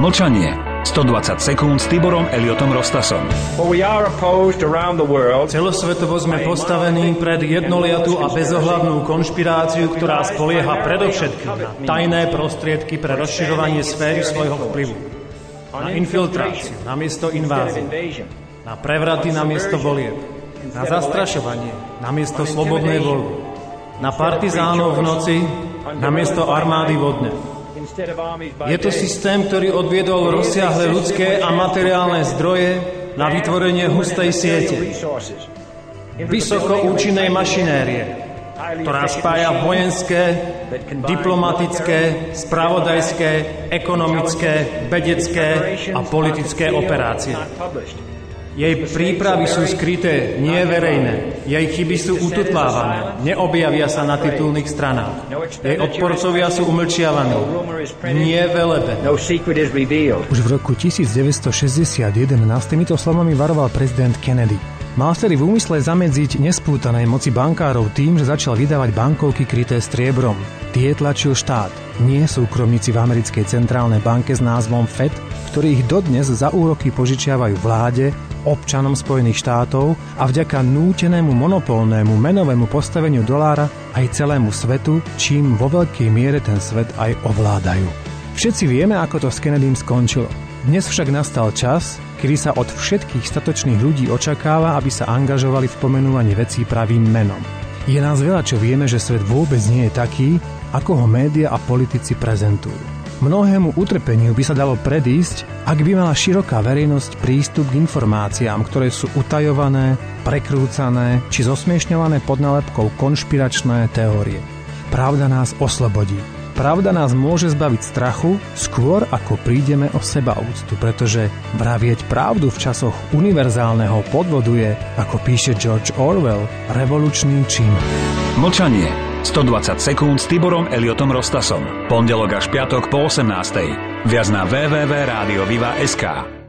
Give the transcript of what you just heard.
Mlčanie. 120 sekúnd s Tiborom Elliotom Rostasom. Celosvetovo sme postavení pred jednoliatú a bezohľadnú konšpiráciu, ktorá spolieha predovšetkým na tajné prostriedky pre rozširovanie sféry svojho vplyvu. Na infiltráciu namiesto invázie. Na prevraty namiesto volieb. Na zastrašovanie namiesto slobodnej voľby. Na partizánov v noci namiesto armády vodne. Je to systém, ktorý odviedol rozsiahle ľudské a materiálne zdroje na vytvorenie hustej siete. Vysoko účinnej mašinérie, ktorá spája vojenské, diplomatické, spravodajské, ekonomické, vedecké a politické operácie. Jej prípravy sú skryté, nie verejné. Jej chyby sú ututlávané, neobjavia sa na titulných stranách. Jej odporcovia sú umlčiavaní, nie velebe. Už v roku 1961 nás týmito slovami varoval prezident Kennedy. Mal vtedy v úmysle zamedziť nespútanej moci bankárov tým, že začal vydávať bankovky kryté striebrom. Tie tlačil štát, nie súkromníci v americkej centrálnej banke s názvom Fed, ktorých dodnes za úroky požičiavajú vláde, občanom Spojených štátov a vďaka nútenému monopolnému menovému postaveniu dolára aj celému svetu, čím vo veľkej miere ten svet aj ovládajú. Všetci vieme, ako to s Kennedym skončilo. Dnes však nastal čas, kedy sa od všetkých statočných ľudí očakáva, aby sa angažovali v pomenúvaní vecí pravým menom. Je nás veľa, čo vieme, že svet vôbec nie je taký, ako ho média a politici prezentujú. Mnohému utrpeniu by sa dalo predísť, ak by mala široká verejnosť prístup k informáciám, ktoré sú utajované, prekrúcané či zosmiešňované pod nálepkou konšpiračné teórie. Pravda nás oslobodí. Pravda nás môže zbaviť strachu skôr, ako prídeme o sebaúctu, pretože vravieť pravdu v časoch univerzálneho podvodu je, ako píše George Orwell, revolučný čin. Mlčanie. 120 sekúnd s Tiborom Elliotom Rostasom. Pondelok až piatok po 18:00. Viac na www.radioviva.sk.